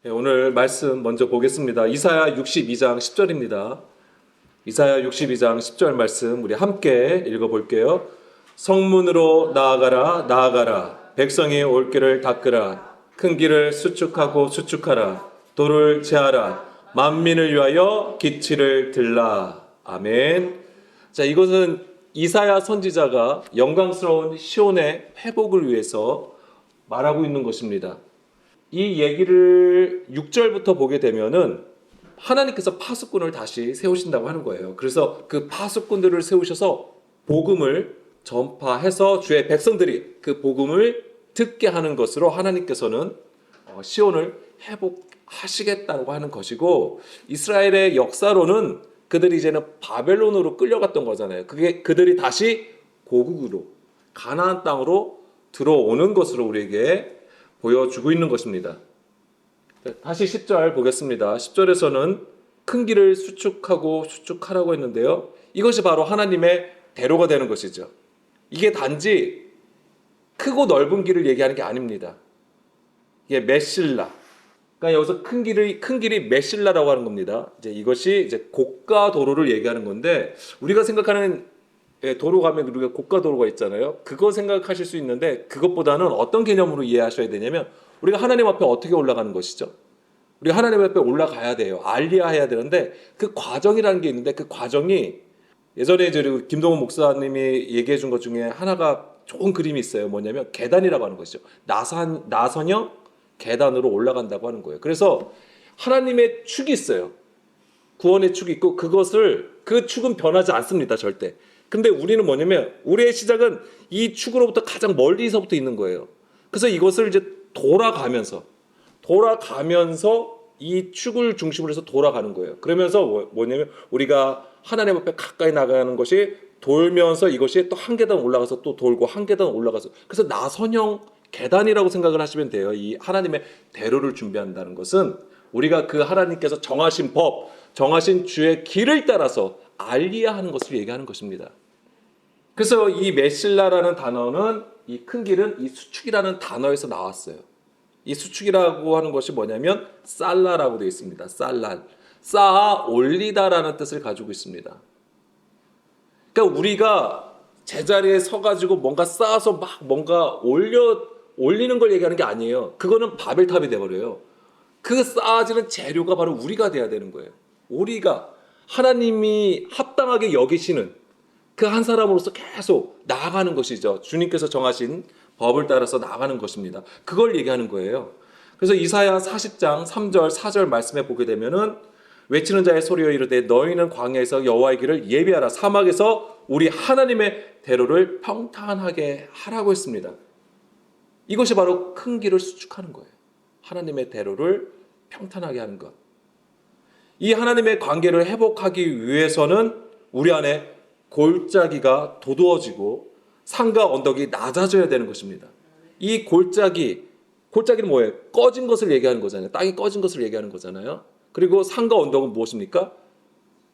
네, 오늘 말씀 먼저 보겠습니다. 이사야 62장 10절입니다. 이사야 62장 10절 말씀 우리 함께 읽어볼게요. 성문으로 나아가라 나아가라 백성이 올 길을 닦으라 큰 길을 수축하고 수축하라 도를 제하라 만민을 위하여 기치를 들라. 아멘. 자, 이것은 이사야 선지자가 영광스러운 시온의 회복을 위해서 말하고 있는 것입니다. 이 얘기를 6절부터 보게 되면은 하나님께서 파수꾼을 다시 세우신다고 하는 거예요. 그래서 그 파수꾼들을 세우셔서 복음을 전파해서 주의 백성들이 그 복음을 듣게 하는 것으로 하나님께서는 시온을 회복하시겠다고 하는 것이고, 이스라엘의 역사로는 그들이 이제는 바벨론으로 끌려갔던 거잖아요. 그게 그들이 다시 고국으로 가나안 땅으로 들어오는 것으로 우리에게 보여주고 있는 것입니다. 다시 10절 보겠습니다. 10절에서는 큰 길을 수축하고 수축하라고 했는데요. 이것이 바로 하나님의 대로가 되는 것이죠. 이게 단지 크고 넓은 길을 얘기하는 게 아닙니다. 이게 메실라. 그러니까 여기서 큰 길이 메실라라고 하는 겁니다. 이것이 고가 도로를 얘기하는 건데, 우리가 생각하는 도로 가면 우리가 고가 도로가 있잖아요. 그거 생각하실 수 있는데, 그것보다는 어떤 개념으로 이해하셔야 되냐면, 우리가 하나님 앞에 어떻게 올라가는 것이죠? 우리가 하나님 앞에 올라가야 돼요. 알리야 해야 되는데, 그 과정이라는 게 있는데, 그 과정이 예전에 김동훈 목사님이 얘기해 준 것 중에 하나가 좋은 그림이 있어요. 뭐냐면 계단이라고 하는 것이죠. 나선형 계단으로 올라간다고 하는 거예요. 그래서 하나님의 축이 있어요. 구원의 축이 있고, 그 축은 변하지 않습니다. 절대. 근데 우리는 뭐냐면, 우리의 시작은 이 축으로부터 가장 멀리서부터 있는 거예요. 그래서 이것을 이제 돌아가면서 이 축을 중심으로 해서 돌아가는 거예요. 그러면서 뭐냐면, 우리가 하나님 앞에 가까이 나가는 것이 돌면서 이것이 또 한 계단 올라가서 또 돌고 한 계단 올라가서, 그래서 나선형 계단이라고 생각을 하시면 돼요. 이 하나님의 대로를 준비한다는 것은 우리가 그 하나님께서 정하신 법, 정하신 주의 길을 따라서 알리야 하는 것을 얘기하는 것입니다. 그래서 이 메실라라는 단어는, 이 큰 길은 이 수축이라는 단어에서 나왔어요. 이 수축이라고 하는 것이 뭐냐면 살라라고 되어 있습니다. 살랄, 쌓아 올리다라는 뜻을 가지고 있습니다. 그러니까 우리가 제자리에 서가지고 뭔가 쌓아서 막 뭔가 올리는 걸 얘기하는 게 아니에요. 그거는 바벨탑이 돼버려요. 그 쌓아지는 재료가 바로 우리가 돼야 되는 거예요. 우리가 하나님이 합당하게 여기시는 그 한 사람으로서 계속 나아가는 것이죠. 주님께서 정하신 법을 따라서 나아가는 것입니다. 그걸 얘기하는 거예요. 그래서 이사야 40장 3절 4절 말씀에 보게 되면은, 외치는 자의 소리여 이르되 너희는 광야에서 여호와의 길을 예비하라, 사막에서 우리 하나님의 대로를 평탄하게 하라고 했습니다. 이것이 바로 큰 길을 수축하는 거예요. 하나님의 대로를 평탄하게 하는 것. 이 하나님의 관계를 회복하기 위해서는 우리 안에 골짜기가 도두어지고 산과 언덕이 낮아져야 되는 것입니다. 이 골짜기는 뭐예요? 꺼진 것을 얘기하는 거잖아요. 땅이 꺼진 것을 얘기하는 거잖아요. 그리고 산과 언덕은 무엇입니까?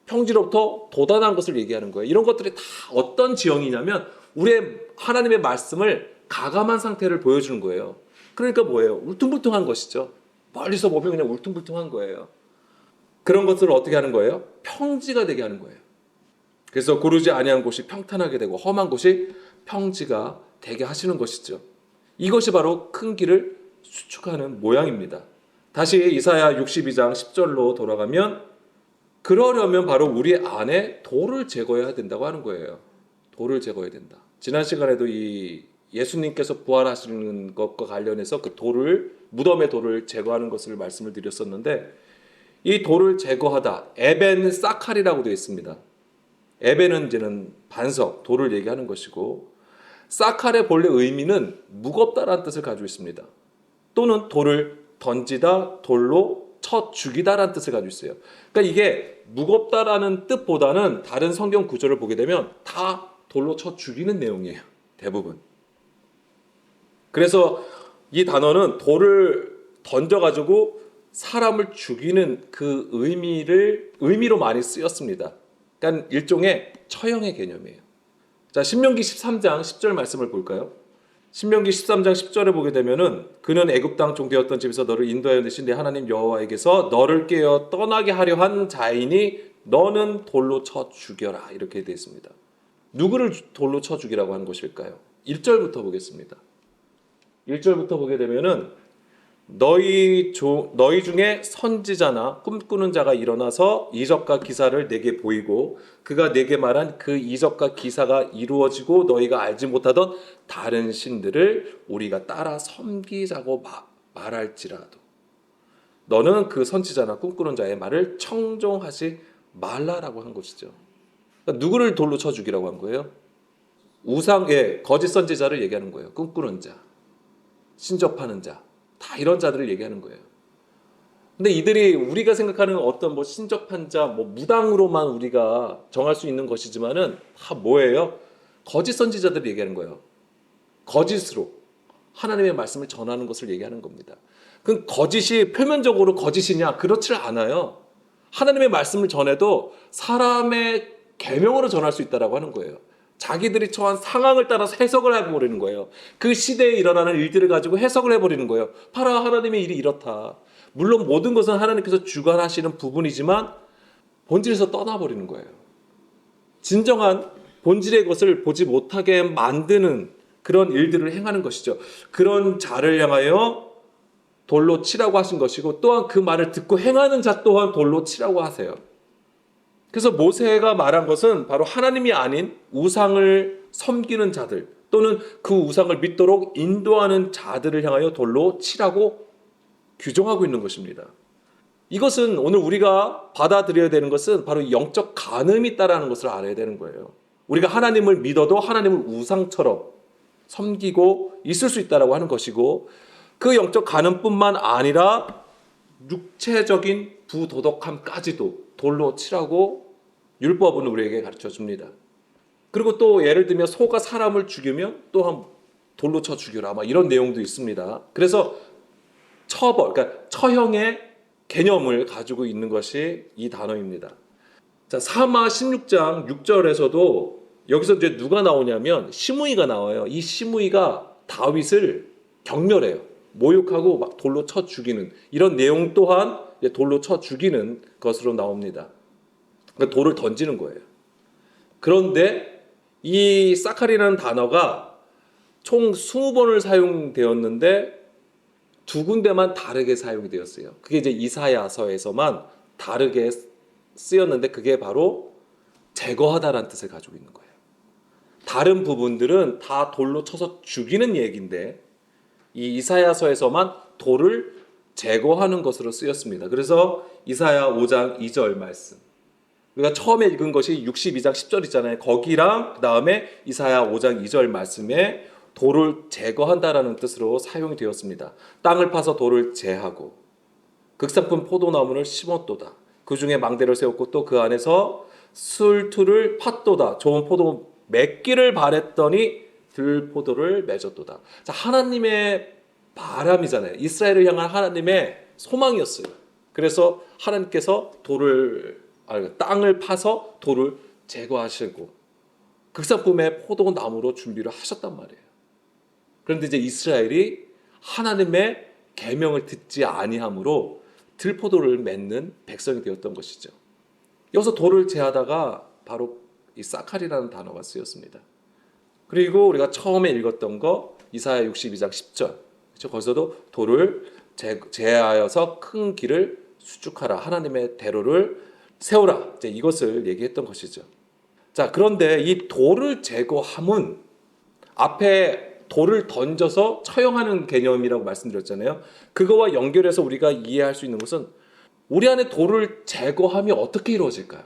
평지로부터 도단한 것을 얘기하는 거예요. 이런 것들이 다 어떤 지형이냐면, 우리의 하나님의 말씀을 가감한 상태를 보여주는 거예요. 그러니까 뭐예요? 울퉁불퉁한 것이죠. 멀리서 보면 그냥 울퉁불퉁한 거예요. 그런 것들을 어떻게 하는 거예요? 평지가 되게 하는 거예요. 그래서 고르지 아니한 곳이 평탄하게 되고 험한 곳이 평지가 되게 하시는 것이죠. 이것이 바로 큰 길을 수축하는 모양입니다. 다시 이사야 62장 10절로 돌아가면, 그러려면 바로 우리 안에 돌을 제거해야 된다고 하는 거예요. 돌을 제거해야 된다. 지난 시간에도 이 예수님께서 부활하시는 것과 관련해서 그 무덤의 돌을 제거하는 것을 말씀을 드렸었는데, 이 돌을 제거하다, 에벤 사칼이라고 되어 있습니다. 에벤은 이제는 반석, 돌을 얘기하는 것이고, 사칼의 본래 의미는 무겁다라는 뜻을 가지고 있습니다. 또는 돌을 던지다, 돌로 쳐 죽이다라는 뜻을 가지고 있어요. 그러니까 이게 무겁다라는 뜻보다는 다른 성경 구절을 보게 되면 다 돌로 쳐 죽이는 내용이에요. 대부분. 그래서 이 단어는 돌을 던져가지고 사람을 죽이는 그 의미로 많이 쓰였습니다. 그러니까 일종의 처형의 개념이에요. 자, 신명기 13장 10절 말씀을 볼까요? 신명기 13장 10절에 보게 되면은 그는 애굽 땅 종되었던 집에서 너를 인도하여 내신 내 하나님 여호와에게서 너를 깨어 떠나게 하려 한 자이니 너는 돌로 쳐 죽여라 이렇게 되어 있습니다. 누구를 돌로 쳐 죽이라고 하는 것일까요? 1절부터 보겠습니다. 1절부터 보게 되면은 너희 중에 선지자나 꿈꾸는 자가 일어나서 이적과 기사를 내게 보이고 그가 내게 말한 그 이적과 기사가 이루어지고 너희가 알지 못하던 다른 신들을 우리가 따라 섬기자고 말할지라도 너는 그 선지자나 꿈꾸는 자의 말을 청종하지 말라라고 한 것이죠. 그러니까 누구를 돌로 쳐 죽이라고 한 거예요? 우상의 거짓 선지자를 얘기하는 거예요. 꿈꾸는 자, 신접하는 자, 다 이런 자들을 얘기하는 거예요. 근데 이들이 우리가 생각하는 어떤 뭐 신접한 자, 뭐 무당으로만 우리가 정할 수 있는 것이지만은 다 뭐예요? 거짓 선지자들을 얘기하는 거예요. 거짓으로 하나님의 말씀을 전하는 것을 얘기하는 겁니다. 그 거짓이 표면적으로 거짓이냐? 그렇지 않아요. 하나님의 말씀을 전해도 사람의 계명으로 전할 수 있다라고 하는 거예요. 자기들이 처한 상황을 따라서 해석을 해버리는 거예요. 그 시대에 일어나는 일들을 가지고 해석을 해버리는 거예요. 봐라, 하나님의 일이 이렇다. 물론 모든 것은 하나님께서 주관하시는 부분이지만 본질에서 떠나버리는 거예요. 진정한 본질의 것을 보지 못하게 만드는 그런 일들을 행하는 것이죠. 그런 자를 향하여 돌로 치라고 하신 것이고 또한 그 말을 듣고 행하는 자 또한 돌로 치라고 하세요. 그래서 모세가 말한 것은 바로 하나님이 아닌 우상을 섬기는 자들 또는 그 우상을 믿도록 인도하는 자들을 향하여 돌로 치라고 규정하고 있는 것입니다. 이것은 오늘 우리가 받아들여야 되는 것은 바로 영적 간음이 있다는 것을 알아야 되는 거예요. 우리가 하나님을 믿어도 하나님을 우상처럼 섬기고 있을 수 있다고 하는 것이고 그 영적 간음뿐만 아니라 육체적인 부도덕함까지도 돌로 치라고 율법은 우리에게 가르쳐 줍니다. 그리고 또 예를 들면 소가 사람을 죽이면 또한 돌로 쳐 죽여라 막 이런 내용도 있습니다. 그래서 처벌, 그러니까 처형의 개념을 가지고 있는 것이 이 단어입니다. 자, 사마 16장 6절에서도 여기서 이제 누가 나오냐면 시므이가 나와요. 이 시므이가 다윗을 경멸해요. 모욕하고 막 돌로 쳐 죽이는 이런 내용 또한 돌로 쳐 죽이는 것으로 나옵니다. 그러니까 돌을 던지는 거예요. 그런데 이 사칼이라는 단어가 총 20번을 사용되었는데 두 군데만 다르게 사용이 되었어요. 그게 이제 이사야서에서만 다르게 쓰였는데 그게 바로 제거하다라는 뜻을 가지고 있는 거예요. 다른 부분들은 다 돌로 쳐서 죽이는 얘기인데 이 이사야서에서만 돌을 제거하는 것으로 쓰였습니다. 그래서 이사야 5장 2절 말씀 우리가 처음에 읽은 것이 62장 10절 있잖아요. 거기랑 그 다음에 이사야 5장 2절 말씀에 돌을 제거한다라는 뜻으로 사용이 되었습니다. 땅을 파서 돌을 제하고 극상품 포도나무를 심었도다. 그 중에 망대를 세웠고 또 그 안에서 술투를 팠도다. 좋은 포도 맺기를 바랬더니 들포도를 맺었도다. 자, 하나님의 바람이잖아요. 이스라엘을 향한 하나님의 소망이었어요. 그래서 하나님께서 땅을 파서 돌을 제거하시고 극상품의 포도나무로 준비를 하셨단 말이에요. 그런데 이제 이스라엘이 하나님의 계명을 듣지 아니함으로 들포도를 맺는 백성이 되었던 것이죠. 여기서 돌을 제하다가 바로 이 사칼이라는 단어가 쓰였습니다. 그리고 우리가 처음에 읽었던 거 이사야 62장 10절 그렇죠? 거기서도 돌을 제하여서 큰 길을 수축하라 하나님의 대로를 세우라 이제 이것을 얘기했던 것이죠. 자, 그런데 이 돌을 제거함은 앞에 돌을 던져서 처형하는 개념이라고 말씀드렸잖아요. 그거와 연결해서 우리가 이해할 수 있는 것은 우리 안에 돌을 제거함이 어떻게 이루어질까요?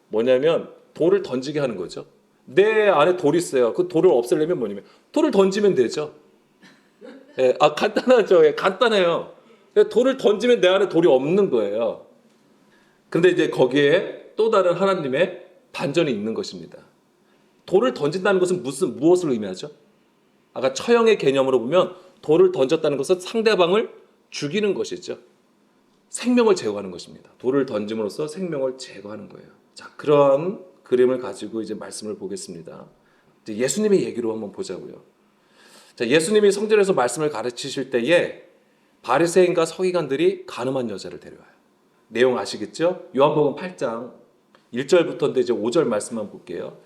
뭐냐면 돌을 던지게 하는 거죠. 내 안에 돌이 있어요. 그 돌을 없애려면 뭐냐면 돌을 던지면 되죠. 예, 간단하죠. 예, 간단해요. 돌을 던지면 내 안에 돌이 없는 거예요. 근데 이제 거기에 또 다른 하나님의 반전이 있는 것입니다. 돌을 던진다는 것은 무엇을 의미하죠? 아까 처형의 개념으로 보면 돌을 던졌다는 것은 상대방을 죽이는 것이죠. 생명을 제거하는 것입니다. 돌을 던짐으로써 생명을 제거하는 거예요. 자, 그런 그림을 가지고 이제 말씀을 보겠습니다. 이제 예수님의 얘기로 한번 보자고요. 자, 예수님이 성전에서 말씀을 가르치실 때에 바리새인과 서기관들이 가늠한 여자를 데려와요. 내용 아시겠죠? 요한복음 8장 1절부터인데 이제 5절 말씀만 볼게요.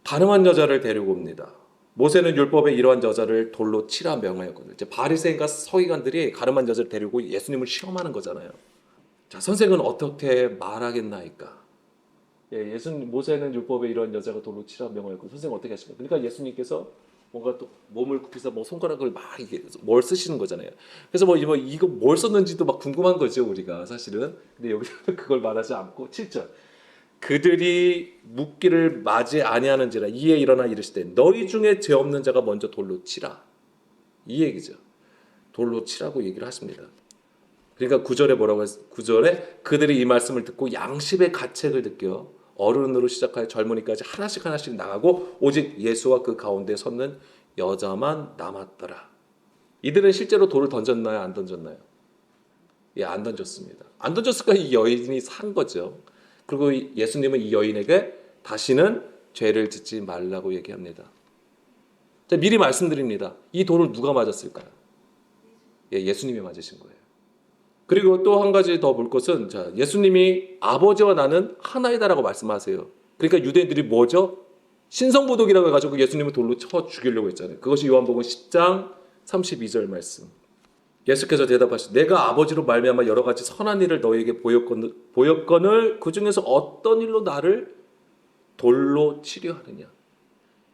가늠한 여자를 데리고 옵니다. 모세는 율법에 이러한 여자를 돌로 치라 명하였거든요. 이제 바리새인과 서기관들이 가늠한 여자를 데리고 예수님을 시험하는 거잖아요. 자, 선생은 어떻게 말하겠나이까? 예수님 모세는 율법에 이러한 여자가 돌로 치라 명하였고 선생은 어떻게 하십니까? 그러니까 예수님께서 뭔가 또 몸을 굽혀서 뭐 손가락을 막 이게 뭘 쓰시는 거잖아요. 그래서 뭐 이거 뭘 썼는지도 막 궁금한 거죠 우리가 사실은. 근데 여기서 그걸 말하지 않고 7절 그들이 묻기를 맞이 아니하는지라 이에 일어나 이르시되 너희 중에 죄 없는 자가 먼저 돌로 치라. 이 얘기죠. 돌로 치라고 얘기를 하십니다. 그러니까 9절에 뭐라고 했어요? 9절에 그들이 이 말씀을 듣고 양심의 가책을 느껴 어른으로 시작하여 젊은이까지 하나씩 하나씩 나가고 오직 예수와 그 가운데 섰는 여자만 남았더라. 이들은 실제로 돌을 던졌나요? 안 던졌나요? 예, 안 던졌습니다. 안 던졌을까 이 여인이 산 거죠. 그리고 예수님은 이 여인에게 다시는 죄를 짓지 말라고 얘기합니다. 자, 미리 말씀드립니다. 이 돌을 누가 맞았을까요? 예, 예수님이 맞으신 거예요. 그리고 또 한 가지 더 볼 것은 자, 예수님이 아버지와 나는 하나이다라고 말씀하세요. 그러니까 유대인들이 뭐죠? 신성모독이라고 해가지고 예수님을 돌로 쳐 죽이려고 했잖아요. 그것이 요한복음 10장 32절 말씀. 예수께서 대답하시되 내가 아버지로 말미암아 여러 가지 선한 일을 너희에게 보였거늘 그 중에서 어떤 일로 나를 돌로 치려 하느냐.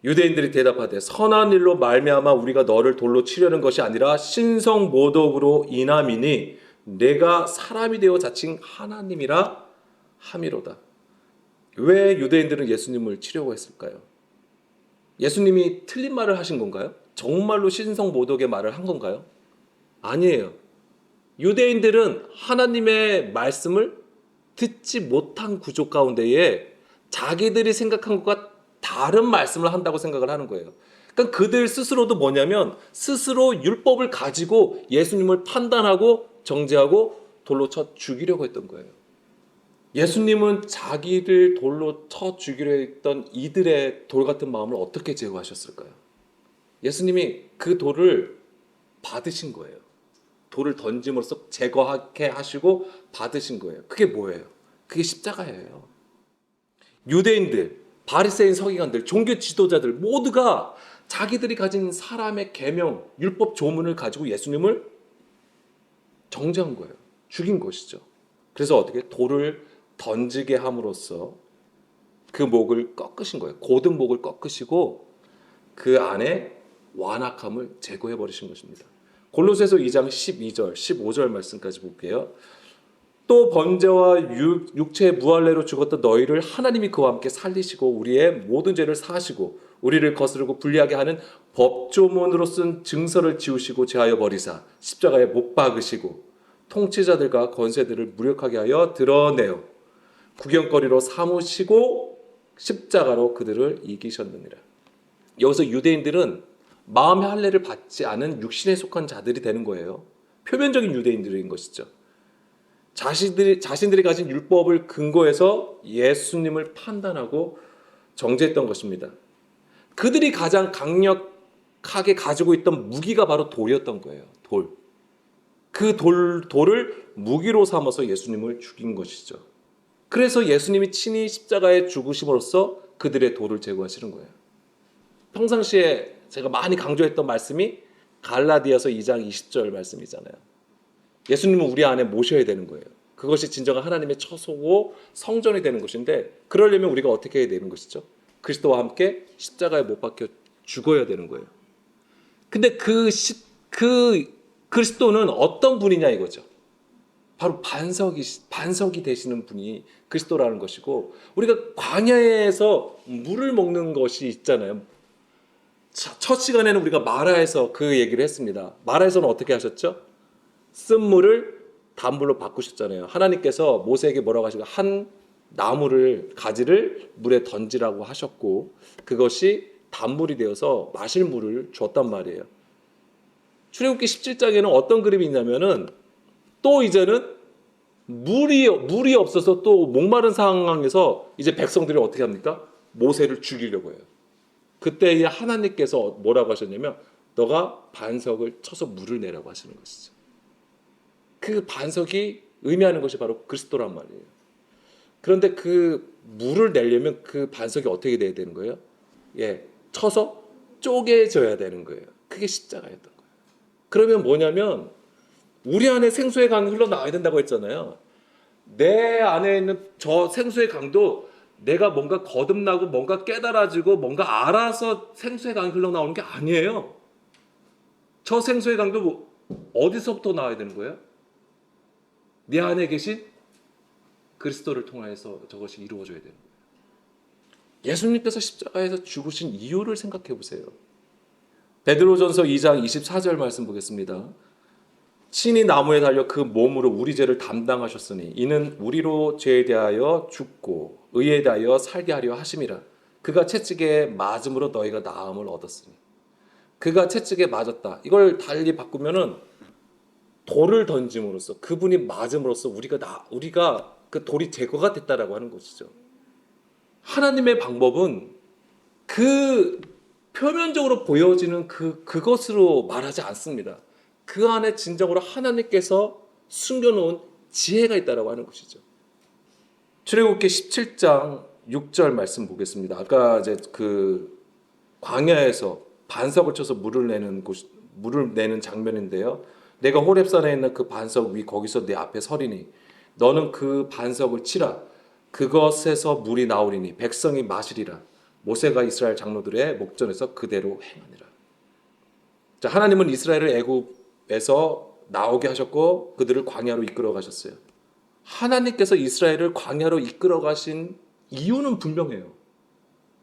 유대인들이 대답하되 선한 일로 말미암아 우리가 너를 돌로 치려는 것이 아니라 신성모독으로 인함이니 내가 사람이 되어 자칭 하나님이라 함이로다. 왜 유대인들은 예수님을 치려고 했을까요? 예수님이 틀린 말을 하신 건가요? 정말로 신성모독의 말을 한 건가요? 아니에요. 유대인들은 하나님의 말씀을 듣지 못한 구조 가운데에 자기들이 생각한 것과 다른 말씀을 한다고 생각을 하는 거예요. 그러니까 그들 스스로도 뭐냐면 스스로 율법을 가지고 예수님을 판단하고 정죄하고 돌로 쳐 죽이려고 했던 거예요. 예수님은 자기를 돌로 쳐 죽이려 했던 이들의 돌 같은 마음을 어떻게 제거하셨을까요? 예수님이 그 돌을 받으신 거예요. 돌을 던짐으로써 제거하게 하시고 받으신 거예요. 그게 뭐예요? 그게 십자가예요. 유대인들, 바리새인 서기관들, 종교 지도자들 모두가 자기들이 가진 사람의 계명, 율법 조문을 가지고 예수님을 정죄한 거예요. 죽인 것이죠. 그래서 어떻게 돌을 던지게 함으로써 그 목을 꺾으신 거예요. 고든 목을 꺾으시고 그 안에 완악함을 제거해 버리신 것입니다. 골로새서 2장 12절, 15절 말씀까지 볼게요. 또 번제와 육체의 무할례로 죽었던 너희를 하나님이 그와 함께 살리시고 우리의 모든 죄를 사하시고 우리를 거스르고 불리하게 하는 법조문으로 쓴 증서를 지우시고 제하여 버리사 십자가에 못 박으시고 통치자들과 권세들을 무력하게 하여 드러내어 구경거리로 삼으시고 십자가로 그들을 이기셨느니라. 여기서 유대인들은 마음의 할례를 받지 않은 육신에 속한 자들이 되는 거예요. 표면적인 유대인들인 것이죠. 자신들이 가진 율법을 근거해서 예수님을 판단하고 정죄했던 것입니다. 그들이 가장 강력하게 가지고 있던 무기가 바로 돌이었던 거예요. 돌. 그 돌을 무기로 삼아서 예수님을 죽인 것이죠. 그래서 예수님이 친히 십자가에 죽으심으로써 그들의 돌을 제거하시는 거예요. 평상시에 제가 많이 강조했던 말씀이 갈라디아서 2장 20절 말씀이잖아요. 예수님은 우리 안에 모셔야 되는 거예요. 그것이 진정한 하나님의 처소고 성전이 되는 것인데 그러려면 우리가 어떻게 해야 되는 것이죠? 그리스도와 함께 십자가에 못 박혀 죽어야 되는 거예요. 근데 그 그리스도는 어떤 분이냐 이거죠. 바로 반석이 되시는 분이 그리스도라는 것이고 우리가 광야에서 물을 먹는 것이 있잖아요. 첫 시간에는 우리가 마라에서 그 얘기를 했습니다. 마라에서는 어떻게 하셨죠? 쓴 물을 단물로 바꾸셨잖아요. 하나님께서 모세에게 뭐라고 하시고 한 나무를 가지를 물에 던지라고 하셨고 그것이 단물이 되어서 마실 물을 줬단 말이에요. 출애굽기 17장에는 어떤 그림이 있냐면은 또 이제는 물이 없어서 또 목마른 상황에서 이제 백성들이 어떻게 합니까? 모세를 죽이려고 해요. 그때 하나님께서 뭐라고 하셨냐면 너가 반석을 쳐서 물을 내라고 하시는 것이죠. 그 반석이 의미하는 것이 바로 그리스도란 말이에요. 그런데 그 물을 내려면 그 반석이 어떻게 돼야 되는 거예요? 쳐서 쪼개져야 되는 거예요. 그게 십자가였던 거예요. 그러면 뭐냐면 우리 안에 생수의 강이 흘러나와야 된다고 했잖아요. 내 안에 있는 저 생수의 강도 내가 뭔가 거듭나고 뭔가 깨달아지고 뭔가 알아서 생수의 강이 흘러나오는 게 아니에요. 저 생수의 강도 어디서부터 나와야 되는 거예요? 내 안에 계신 그리스도를 통하여서 저것이 이루어져야 되는 거예요. 예수님께서 십자가에서 죽으신 이유를 생각해 보세요. 베드로전서 2장 24절 말씀 보겠습니다. 친히 나무에 달려 그 몸으로 우리 죄를 담당하셨으니 이는 우리로 죄에 대하여 죽고 의에 대하여 살게 하려 하심이라. 그가 채찍에 맞음으로 너희가 나음을 얻었으니. 그가 채찍에 맞았다. 이걸 달리 바꾸면은 돌을 던짐으로써 그분이 맞음으로써 우리가 그 돌이 제거가 됐다라고 하는 것이죠. 하나님의 방법은 그 표면적으로 보여지는 그것으로 말하지 않습니다. 그 안에 진정으로 하나님께서 숨겨놓은 지혜가 있다라고 하는 것이죠. 출애굽기 17장 6절 말씀 보겠습니다. 아까 이제 그 광야에서 반석을 쳐서 물을 내는 장면인데요. 내가 호렙산에 있는 그 반석 위 거기서 내 앞에 서리니 너는 그 반석을 치라. 그것에서 물이 나오리니 백성이 마시리라. 모세가 이스라엘 장로들의 목전에서 그대로 행하니라. 자, 하나님은 이스라엘을 애굽에서 나오게 하셨고 그들을 광야로 이끌어 가셨어요. 하나님께서 이스라엘을 광야로 이끌어 가신 이유는 분명해요.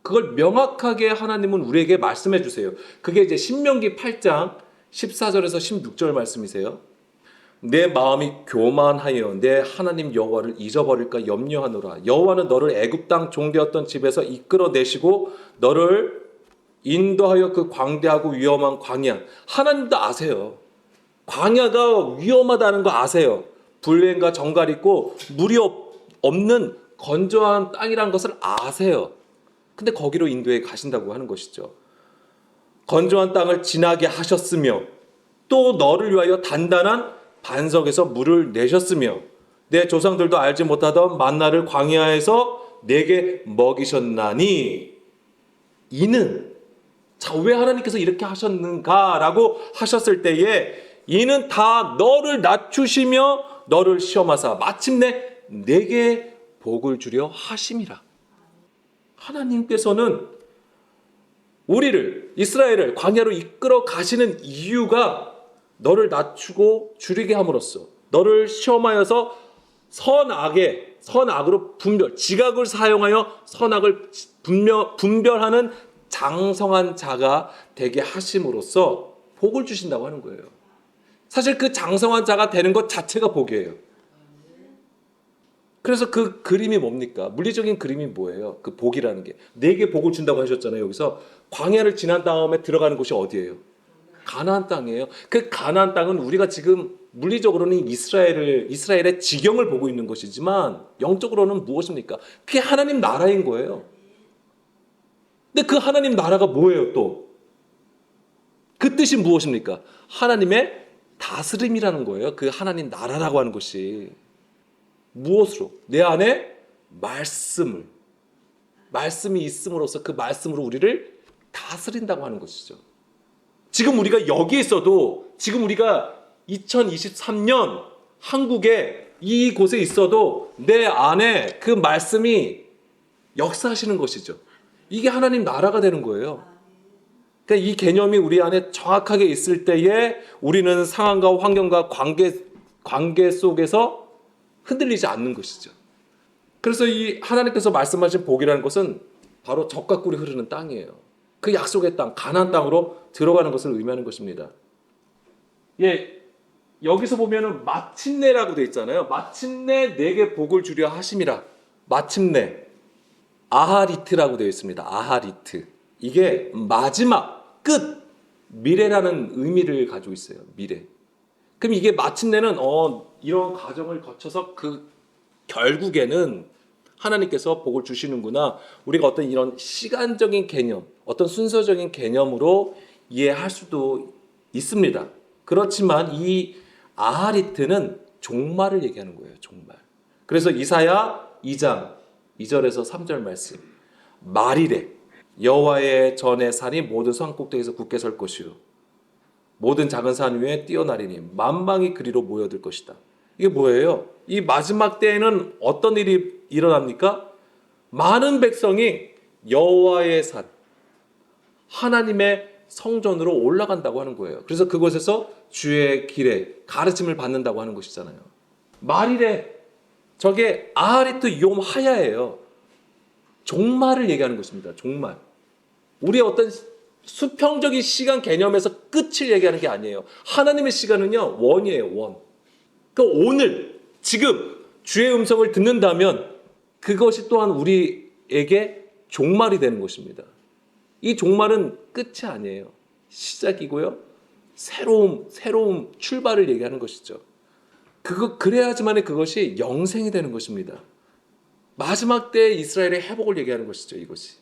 그걸 명확하게 하나님은 우리에게 말씀해 주세요. 그게 이제 신명기 8장 14절에서 16절 말씀이세요. 내 마음이 교만하여 내 하나님 여호와를 잊어버릴까 염려하노라. 여호와는 너를 애굽 땅 종되었던 집에서 이끌어내시고 너를 인도하여 그 광대하고 위험한 광야. 하나님도 아세요. 광야가 위험하다는 거 아세요. 불뱀과 정갈이 있고 물이 없는 건조한 땅이라는 것을 아세요. 근데 거기로 인도해 가신다고 하는 것이죠. 건조한 땅을 지나게 하셨으며 또 너를 위하여 단단한 반석에서 물을 내셨으며 내 조상들도 알지 못하던 만나를 광야에서 내게 먹이셨나니 이는 자, 왜 하나님께서 이렇게 하셨는가라고 하셨을 때에 이는 다 너를 낮추시며 너를 시험하사 마침내 내게 복을 주려 하심이라. 하나님께서는 우리를 이스라엘을 광야로 이끌어 가시는 이유가 너를 낮추고 줄이게 함으로써 너를 시험하여서 선악으로 지각을 사용하여 선악을 분별하는 장성한 자가 되게 하심으로써 복을 주신다고 하는 거예요. 사실 그 장성한 자가 되는 것 자체가 복이에요. 그래서 그 그림이 뭡니까? 물리적인 그림이 뭐예요? 그 복이라는 게. 내게 복을 준다고 하셨잖아요. 여기서 광야를 지난 다음에 들어가는 곳이 어디예요? 가나안 땅이에요. 그 가나안 땅은 우리가 지금 물리적으로는 이스라엘의 지경을 보고 있는 것이지만 영적으로는 무엇입니까? 그게 하나님 나라인 거예요. 근데 그 하나님 나라가 뭐예요 또? 그 뜻이 무엇입니까? 하나님의 다스림이라는 거예요. 그 하나님 나라라고 하는 것이. 무엇으로? 내 안에 말씀이 있음으로써 그 말씀으로 우리를 다스린다고 하는 것이죠. 지금 우리가 여기 있어도 지금 우리가 2023년 한국에 이곳에 있어도 내 안에 그 말씀이 역사하시는 것이죠. 이게 하나님 나라가 되는 거예요. 그러니까 이 개념이 우리 안에 정확하게 있을 때에 우리는 상황과 환경과 관계 속에서 흔들리지 않는 것이죠. 그래서 이 하나님께서 말씀하신 복이라는 것은 바로 젖과 꿀이 흐르는 땅이에요. 그 약속의 땅, 가나안 땅으로 들어가는 것을 의미하는 것입니다. 여기서 보면은 마침내라고 되어 있잖아요. 마침내 내게 복을 주려 하심이라. 마침내 아하리트라고 되어 있습니다. 아하리트. 이게 마지막, 끝, 미래라는 의미를 가지고 있어요. 미래. 그럼 이게 마침내는 이런 과정을 거쳐서 그 결국에는 하나님께서 복을 주시는구나. 우리가 어떤 이런 시간적인 개념, 어떤 순서적인 개념으로 이해할 수도 있습니다. 그렇지만 이 아하리트는 종말을 얘기하는 거예요. 종말. 그래서 이사야 2장 2절에서 3절 말씀. 말이래 여호와의 전에 산이 모든 산 꼭대기에서 굳게 설 것이요 모든 작은 산 위에 뛰어나리니 만방이 그리로 모여들 것이다. 이게 뭐예요? 이 마지막 때에는 어떤 일이 일어납니까? 많은 백성이 여호와의 산 하나님의 성전으로 올라간다고 하는 거예요. 그래서 그곳에서 주의 길에 가르침을 받는다고 하는 것이잖아요. 말이래 저게 아하리트 욤 하야예요. 종말을 얘기하는 것입니다. 종말. 우리의 어떤 수평적인 시간 개념에서 끝을 얘기하는 게 아니에요. 하나님의 시간은요 원이에요. 원. 그러니까 오늘 지금 주의 음성을 듣는다면 그것이 또한 우리에게 종말이 되는 것입니다. 이 종말은 끝이 아니에요. 시작이고요. 새로운 출발을 얘기하는 것이죠. 그래야지만 그것이 영생이 되는 것입니다. 마지막 때 이스라엘의 회복을 얘기하는 것이죠. 이것이.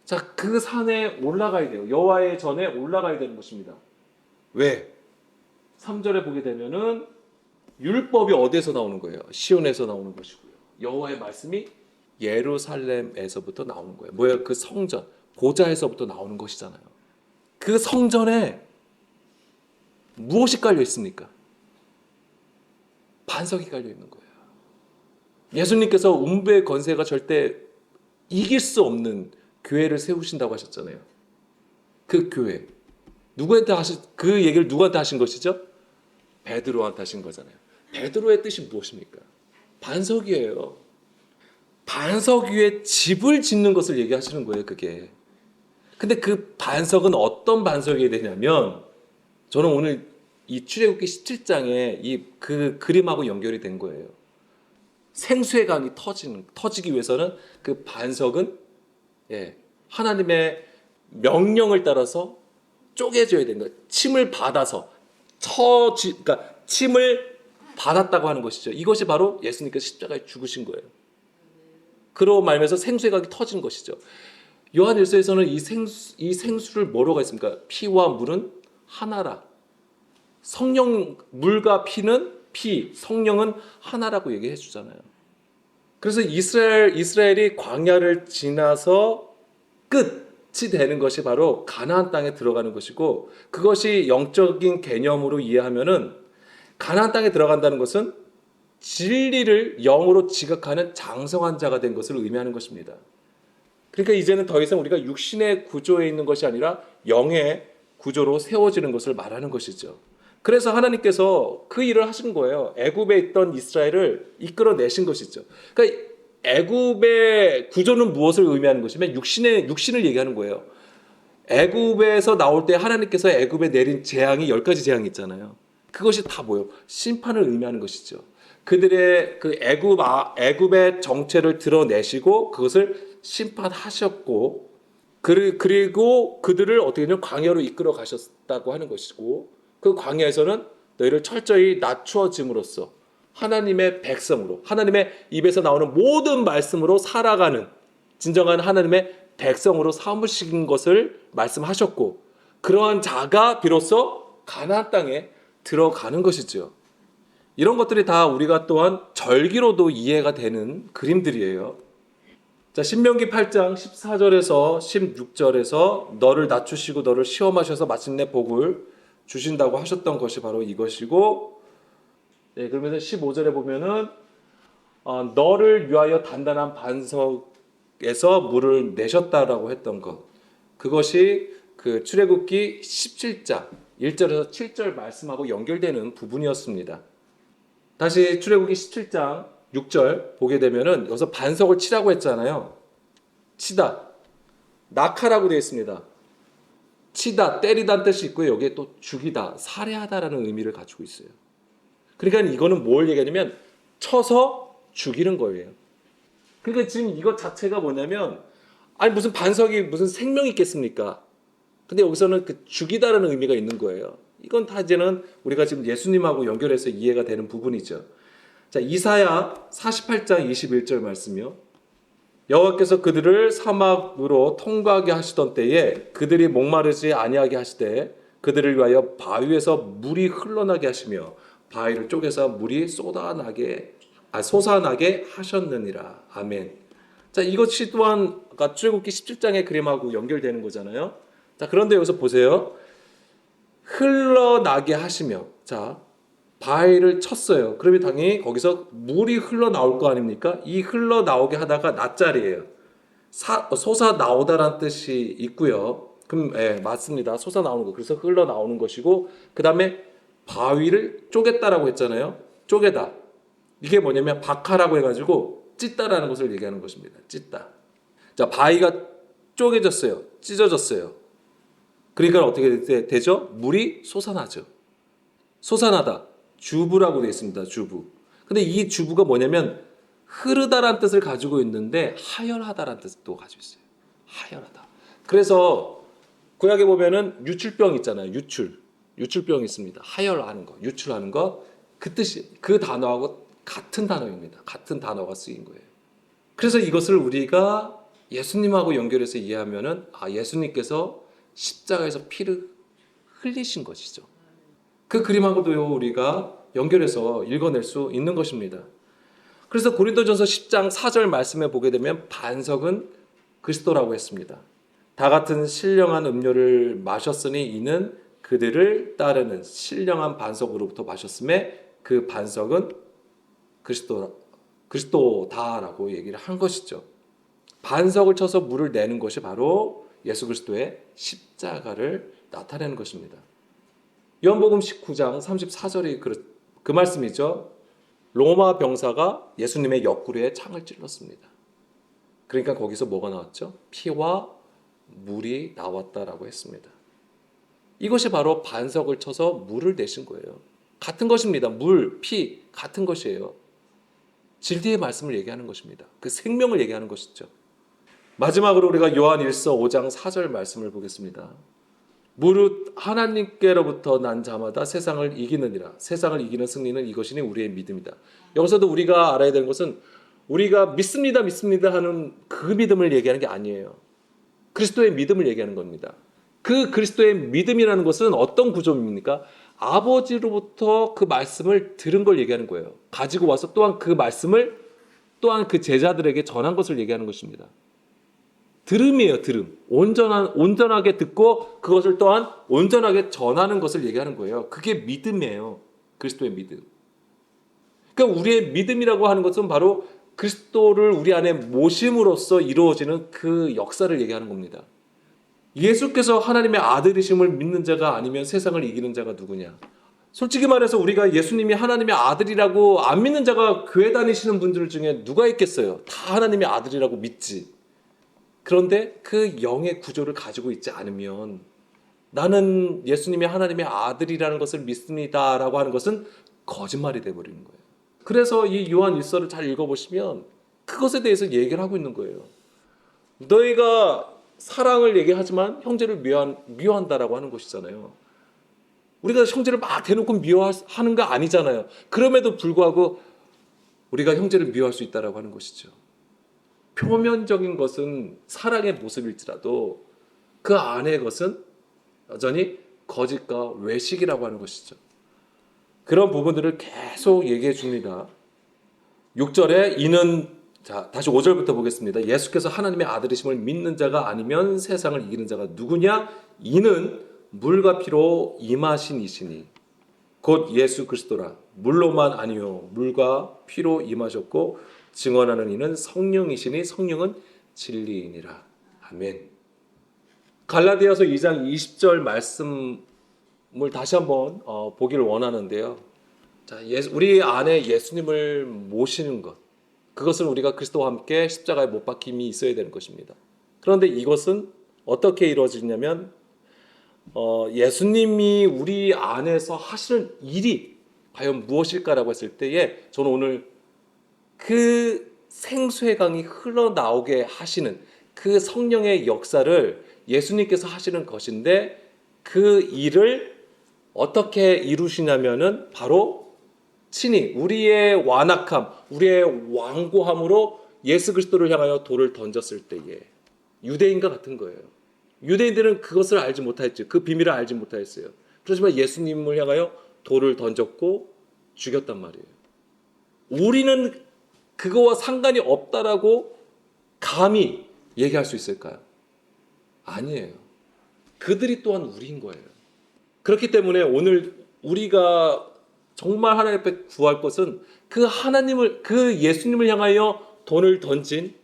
자, 그 산에 올라가야 돼요. 여호와의 전에 올라가야 되는 것입니다. 왜? 3절에 보게 되면은 율법이 어디에서 나오는 거예요? 시온에서 나오는 것이고요. 여호와의 말씀이 예루살렘에서부터 나오는 거예요. 뭐예요? 그 성전, 보좌에서부터 나오는 것이잖아요. 그 성전에 무엇이 깔려 있습니까? 반석이 깔려 있는 거예요. 예수님께서 운배의 권세가 절대 이길 수 없는 교회를 세우신다고 하셨잖아요. 그 교회 그 얘기를 누구한테 하신 것이죠? 베드로한테 하신 거잖아요. 베드로의 뜻이 무엇입니까? 반석이에요. 반석 위에 집을 짓는 것을 얘기하시는 거예요. 그게. 근데 그 반석은 어떤 반석이 되냐면 저는 오늘 이 출애굽기 17장에 그 그림하고 연결이 된 거예요. 생수의 강이 터지기 위해서는 그 반석은 하나님의 명령을 따라서 쪼개져야 되는 거예요. 침을 받아서 그러니까 침을 받았다고 하는 것이죠. 이것이 바로 예수님께서 십자가에 죽으신 거예요. 그로 말미암아서 생수의 강이 터진 것이죠. 요한일서에서는 이 생수를 뭐라고 했습니까? 피와 물은 하나라. 성령 물과 피는 성령은 하나라고 얘기해 주잖아요. 그래서 이스라엘이 광야를 지나서 끝이 되는 것이 바로 가나안 땅에 들어가는 것이고 그것이 영적인 개념으로 이해하면은 가나안 땅에 들어간다는 것은 진리를 영으로 지각하는 장성한 자가 된 것을 의미하는 것입니다. 그러니까 이제는 더 이상 우리가 육신의 구조에 있는 것이 아니라 영의 구조로 세워지는 것을 말하는 것이죠. 그래서 하나님께서 그 일을 하신 거예요. 애굽에 있던 이스라엘을 이끌어내신 것이죠. 그러니까 애굽의 구조는 무엇을 의미하는 것이면 육신을 얘기하는 거예요. 애굽에서 나올 때 하나님께서 애굽에 내린 재앙이 10가지 재앙이 있잖아요. 그것이 다 뭐예요? 심판을 의미하는 것이죠. 그들의 그 애굽의 정체를 드러내시고 그것을 심판하셨고 그리고 그들을 어떻게 보면 광야로 이끌어 가셨다고 하는 것이고 그 광야에서는 너희를 철저히 낮추어짐으로써 하나님의 백성으로 하나님의 입에서 나오는 모든 말씀으로 살아가는 진정한 하나님의 백성으로 삼으신 것을 말씀하셨고 그러한 자가 비로소 가나안 땅에 들어가는 것이죠. 이런 것들이 다 우리가 또한 절기로도 이해가 되는 그림들이에요. 자, 신명기 8장 14절에서 16절에서 너를 낮추시고 너를 시험하셔서 마침내 복을 주신다고 하셨던 것이 바로 이것이고 그러면서 15절에 보면은 너를 위하여 단단한 반석에서 물을 내셨다라고 했던 것 그것이 그 출애굽기 17장 1절에서 7절 말씀하고 연결되는 부분이었습니다. 다시 출애굽기 17장 6절 보게 되면은 여기서 반석을 치라고 했잖아요. 치다. 낙하라고 되어 있습니다. 치다, 때리다는 뜻이 있고요. 여기에 또 죽이다, 살해하다라는 의미를 가지고 있어요. 그러니까 이거는 뭘 얘기하냐면 쳐서 죽이는 거예요. 그러니까 지금 이것 자체가 뭐냐면 아니 무슨 반석이 무슨 생명이 있겠습니까? 근데 여기서는 그 죽이다라는 의미가 있는 거예요. 이건 다 이제는 우리가 지금 예수님하고 연결해서 이해가 되는 부분이죠. 자, 이사야 48장 21절 말씀이요. 여호와께서 그들을 사막으로 통과하게 하시던 때에 그들이 목마르지 아니하게 하시되 그들을 위하여 바위에서 물이 흘러나게 하시며 바위를 쪼개서 물이 솟아나게 하셨느니라. 아멘. 자, 이것이 또한 아까 출애굽기 17장의 그림하고 연결되는 거잖아요. 자, 그런데 여기서 보세요. 흘러나게 하시며, 자, 바위를 쳤어요. 그러면 당연히 거기서 물이 흘러나올 거 아닙니까? 이 흘러나오게 하다가 낫자리예요. 솟아나오다라는 뜻이 있고요. 그럼 맞습니다. 솟아나오는 거. 그래서 흘러나오는 것이고, 그 다음에 바위를 쪼갰다라고 했잖아요. 쪼개다. 이게 뭐냐면 박하라고 해가지고 찢다라는 것을 얘기하는 것입니다. 찢다. 자, 바위가 쪼개졌어요. 찢어졌어요. 그러니까 어떻게 되죠? 물이 솟아나죠. 솟아나다. 주부라고 되어 있습니다. 주부. 근데 이 주부가 뭐냐면 흐르다라는 뜻을 가지고 있는데 하열하다라는 뜻도 가지고 있어요. 하열하다. 그래서 구약에 보면은 유출병 있잖아요. 유출병이 있습니다. 하열하는 거, 유출하는 거. 그 뜻이 그 단어하고 같은 단어입니다. 같은 단어가 쓰인 거예요. 그래서 이것을 우리가 예수님하고 연결해서 이해하면은 예수님께서 십자가에서 피를 흘리신 것이죠. 그 그림하고도 우리가 연결해서 읽어낼 수 있는 것입니다. 그래서 고린도전서 10장 4절 말씀에 보게 되면 반석은 그리스도라고 했습니다. 다 같은 신령한 음료를 마셨으니 이는 그들을 따르는 신령한 반석으로부터 마셨음에 그 반석은 그리스도다라고 얘기를 한 것이죠. 반석을 쳐서 물을 내는 것이 바로 예수 그리스도의 십자가를 나타내는 것입니다. 요한복음 19장 34절이 그 말씀이죠. 로마 병사가 예수님의 옆구리에 창을 찔렀습니다. 그러니까 거기서 뭐가 나왔죠? 피와 물이 나왔다라고 했습니다. 이것이 바로 반석을 쳐서 물을 내신 거예요. 같은 것입니다. 물, 피 같은 것이에요. 진리의 말씀을 얘기하는 것입니다. 그 생명을 얘기하는 것이죠. 마지막으로 우리가 요한 1서 5장 4절 말씀을 보겠습니다. 무릇 하나님께로부터 난 자마다 세상을 이기느니라. 세상을 이기는 승리는 이것이니 우리의 믿음이다. 여기서도 우리가 알아야 되는 것은 우리가 믿습니다 하는 그 믿음을 얘기하는 게 아니에요. 그리스도의 믿음을 얘기하는 겁니다. 그 그리스도의 믿음이라는 것은 어떤 구조입니까? 아버지로부터 그 말씀을 들은 걸 얘기하는 거예요. 가지고 와서 또한 그 말씀을 또한 그 제자들에게 전한 것을 얘기하는 것입니다. 들음이에요, 들음. 온전하게 듣고 그것을 또한 온전하게 전하는 것을 얘기하는 거예요. 그게 믿음이에요. 그리스도의 믿음. 그러니까 우리의 믿음이라고 하는 것은 바로 그리스도를 우리 안에 모심으로써 이루어지는 그 역사를 얘기하는 겁니다. 예수께서 하나님의 아들이심을 믿는 자가 아니면 세상을 이기는 자가 누구냐? 솔직히 말해서 우리가 예수님이 하나님의 아들이라고 안 믿는 자가 교회 다니시는 분들 중에 누가 있겠어요? 다 하나님의 아들이라고 믿지. 그런데 그 영의 구조를 가지고 있지 않으면 나는 예수님이 하나님의 아들이라는 것을 믿습니다라고 하는 것은 거짓말이 되어버리는 거예요. 그래서 이 요한 1서를 잘 읽어보시면 그것에 대해서 얘기를 하고 있는 거예요. 너희가 사랑을 얘기하지만 형제를 미워한다라고 하는 것이잖아요. 우리가 형제를 막 대놓고 미워하는 거 아니잖아요. 그럼에도 불구하고 우리가 형제를 미워할 수 있다라고 하는 것이죠. 표면적인 것은 사랑의 모습일지라도 그 안의 것은 여전히 거짓과 외식이라고 하는 것이죠. 그런 부분들을 계속 얘기해 줍니다. 6절에 이는 다시 5절부터 보겠습니다. 예수께서 하나님의 아들이심을 믿는 자가 아니면 세상을 이기는 자가 누구냐? 이는 물과 피로 임하신 이시니 곧 예수 그리스도라. 물로만 아니요 물과 피로 임하셨고 증언하는 이는 성령이시니 성령은 진리이니라. 아멘. 갈라디아서 2장 20절 말씀을 다시 한번 보기를 원하는데요. 우리 안에 예수님을 모시는 것, 그것은 우리가 그리스도와 함께 십자가에 못 박힘이 있어야 되는 것입니다. 그런데 이것은 어떻게 이루어지냐면 예수님이 우리 안에서 하시는 일이 과연 무엇일까라고 했을 때에 저는 오늘 그 생수의 강이 흘러나오게 하시는 그 성령의 역사를 예수님께서 하시는 것인데 그 일을 어떻게 이루시냐면은 바로 친히 우리의 완악함, 우리의 완고함으로 예수 그리스도를 향하여 돌을 던졌을 때에 유대인과 같은 거예요. 유대인들은 그것을 알지 못했죠. 그 비밀을 알지 못했어요. 그렇지만 예수님을 향하여 돌을 던졌고 죽였단 말이에요. 우리는 그거와 상관이 없다라고 감히 얘기할 수 있을까요? 아니에요. 그들이 또한 우리인 거예요. 그렇기 때문에 오늘 우리가 정말 하나님 앞에 구할 것은 그 하나님을, 그 예수님을 향하여 돈을 던진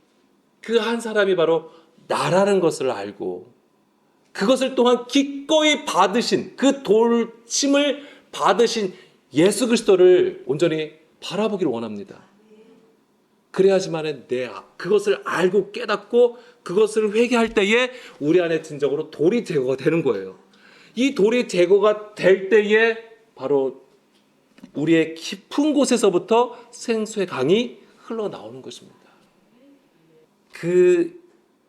그 한 사람이 바로 나라는 것을 알고 그것을 또한 기꺼이 받으신 그 돌침을 받으신 예수 그리스도를 온전히 바라보기를 원합니다. 그래야지만 그것을 알고 깨닫고 그것을 회개할 때에 우리 안에 진정으로 돌이 제거가 되는 거예요. 이 돌이 제거가 될 때에 바로 우리의 깊은 곳에서부터 생수의 강이 흘러나오는 것입니다. 그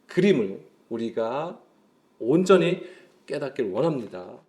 그림을 우리가 온전히 깨닫기를 원합니다.